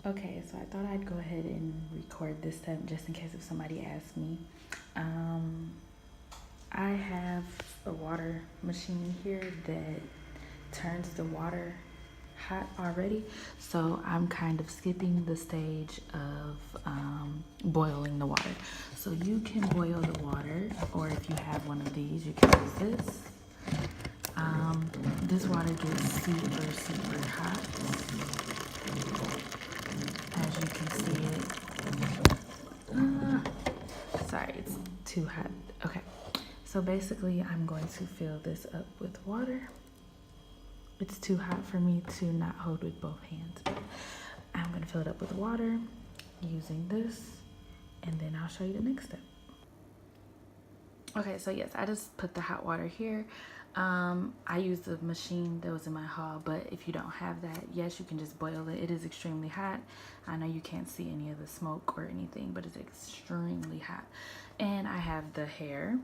Okay, so I thought I'd go ahead and record this step just in case if somebody asks me. I have a water machine here that turns the water hot already, so I'm kind of skipping the stage of boiling the water. So you can boil the water, or if you have one of these, you can use this. This water gets super, super hot. As you can see it. Sorry, it's too hot. Okay, so basically I'm going to fill this up with water. It's too hot for me to not hold with both hands, but I'm gonna fill it up with water using this, and then I'll show you the next step. Okay, so yes, I just put the hot water here. I used the machine that was in my haul, but if you don't have that, yes, you can just boil it. It is extremely hot. I know you can't see any of the smoke or anything, but it's extremely hot. And I have the hair.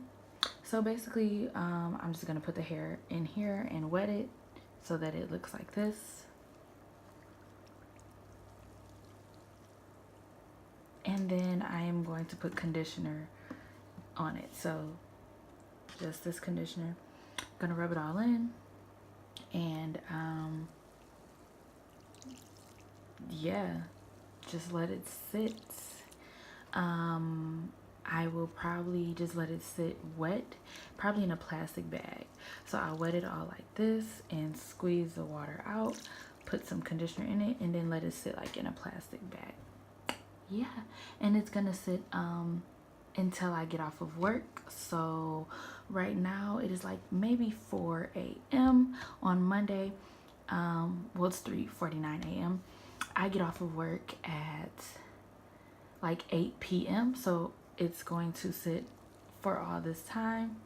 So basically, I'm just gonna put the hair in here and wet it so that it looks like this. And then I am going to put conditioner on it. So just this conditioner. I'm gonna rub it all in, and yeah, just let it sit. I will probably just let it sit wet, probably in a plastic bag. So I'll wet it all like this and squeeze the water out, put some conditioner in it, and then let it sit like in a plastic bag. Yeah, and it's gonna sit until I get off of work. So right now it is like maybe 4 a.m. on Monday. Well, it's 3:49 a.m. I get off of work at like 8 p.m. So it's going to sit for all this time,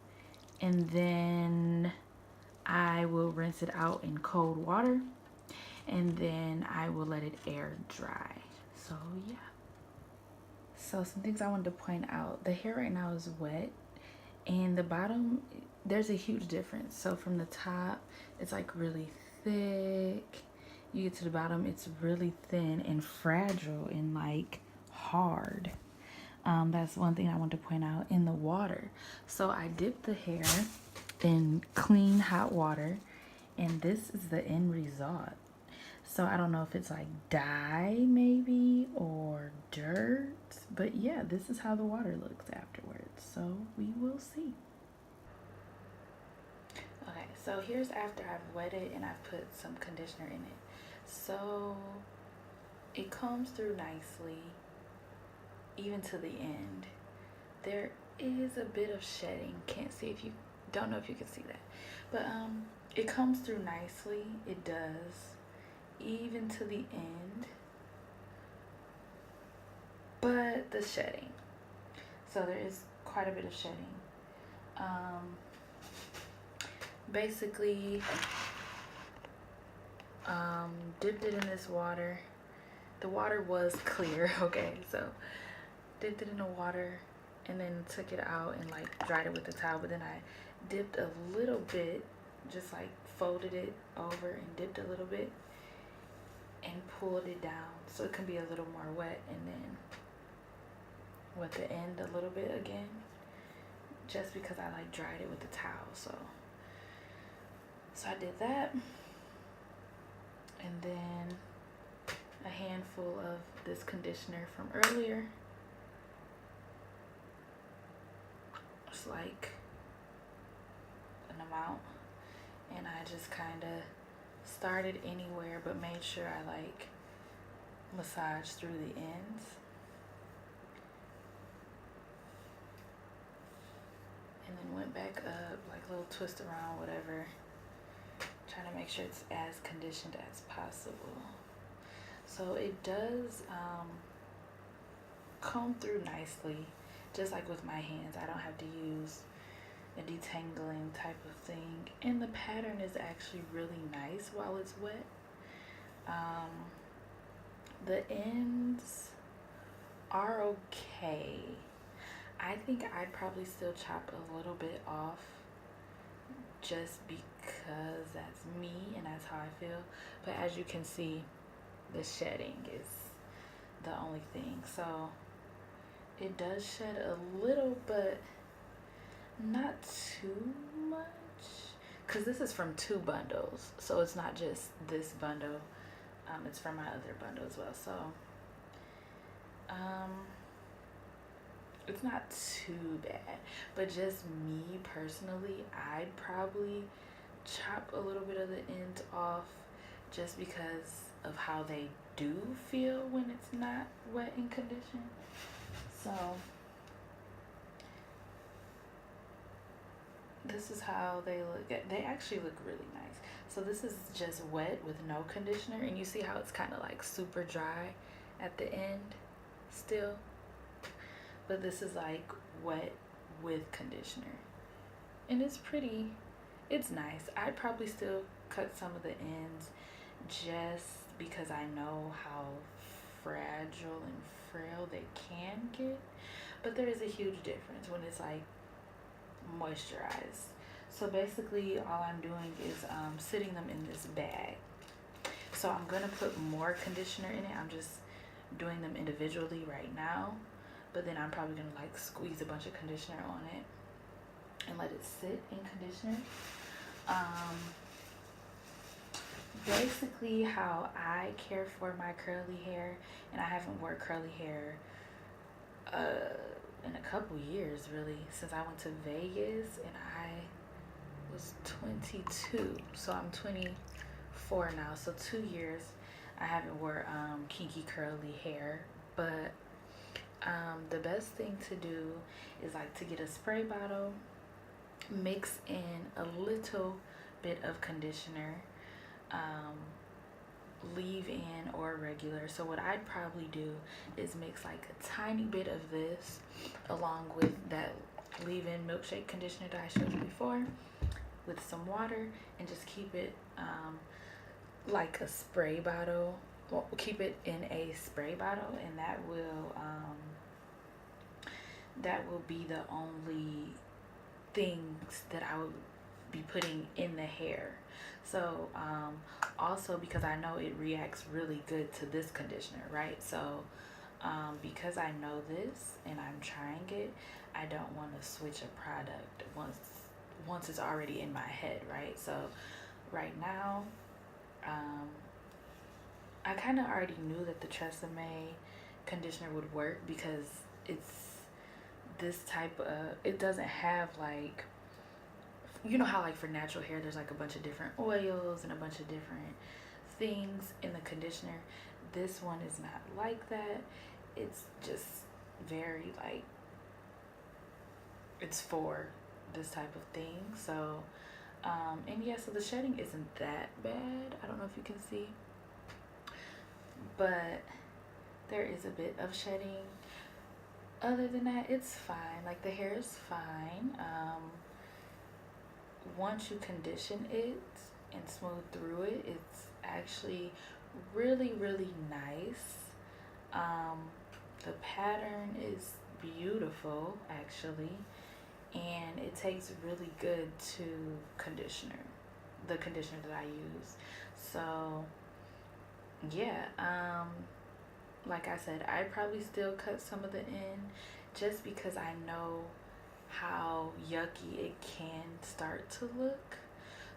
and then I will rinse it out in cold water, and then I will let it air dry. So yeah. So some things I wanted to point out. The hair right now is wet, and the bottom, there's a huge difference. So from the top, it's like really thick. You get to the bottom, it's really thin and fragile and like hard. That's one thing I want to point out in the water. So I dipped the hair in clean hot water, and this is the end result. So I don't know if it's like dye maybe or dirt, but yeah, this is how the water looks afterwards. So we will see. Okay, so here's after I've wet it and I've put some conditioner in it. So it combs through nicely, even to the end. There is a bit of shedding. Can't see if you, don't know if you can see that. But it comes through nicely. It does. Even to the end. But the shedding. So there is quite a bit of shedding. Basically, dipped it in this water. The water was clear, okay, so dipped it in the water and then took it out and like dried it with a towel, but then I dipped a little bit, just like folded it over and dipped a little bit and pulled it down so it can be a little more wet, and then wet the end a little bit again, just because I like dried it with a towel. So I did that, and then a handful of this conditioner from earlier. It's like an amount, and I just kind of started anywhere but made sure I like massage through the ends. And then went back up, like a little twist around, whatever. Trying to make sure it's as conditioned as possible. So it does comb through nicely, just like with my hands. I don't have to use a detangling type of thing. And the pattern is actually really nice while it's wet. The ends are okay. I think I'd probably still chop a little bit off just because that's me and that's how I feel. But as you can see, the shedding is the only thing. So it does shed a little, but not too much. Because this is from 2 bundles. So it's not just this bundle. It's from my other bundle as well. So it's not too bad. But just me personally, I'd probably chop a little bit of the ends off just because of how they do feel when it's not wet and conditioned. So this is how they look. They actually look really nice. So this is just wet with no conditioner, and you see how it's kind of like super dry at the end still, but this is like wet with conditioner, and it's pretty. It's nice. I'd probably still cut some of the ends just because I know how fragile and frail they can get, but there is a huge difference when it's like moisturized. So basically all I'm doing is sitting them in this bag. So I'm gonna put more conditioner in it. I'm just doing them individually right now, but then I'm probably gonna like squeeze a bunch of conditioner on it and let it sit in conditioner. Basically how I care for my curly hair, and I haven't worn curly hair in a couple years really, since I went to Vegas and I was 22, so I'm 24 now, so 2 years I haven't worn kinky curly hair. But the best thing to do is like to get a spray bottle, mix in a little bit of conditioner, leave in or regular. So what I'd probably do is mix like a tiny bit of this along with that leave-in milkshake conditioner that I showed you before with some water, and just keep it like a spray bottle. Well, keep it in a spray bottle, and that will be the only things that I would be putting in the hair. So also because I know it reacts really good to this conditioner, right? So because I know this and I'm trying it, I don't want to switch a product once it's already in my head, right? So right now I kind of already knew that the Tresemme conditioner would work because it's this type of, it doesn't have like, you know how like for natural hair there's like a bunch of different oils and a bunch of different things in the conditioner. This one is not like that. It's just very like, it's for this type of thing. So and yeah, so the shedding isn't that bad. I don't know if you can see, but there is a bit of shedding. Other than that, it's fine. Like the hair is fine. Once you condition it and smooth through it, it's actually really, really nice. The pattern is beautiful actually, and it tastes really good to conditioner, the conditioner that I use. So yeah, like I said, I'd probably still cut some of the end just because I know how yucky it can start to look.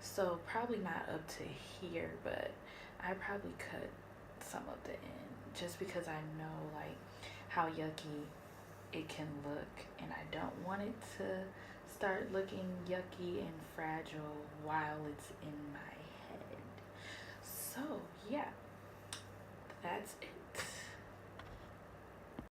So probably not up to here, but I probably cut some of the end just because I know like how yucky it can look, and I don't want it to start looking yucky and fragile while it's in my head. So yeah, that's it.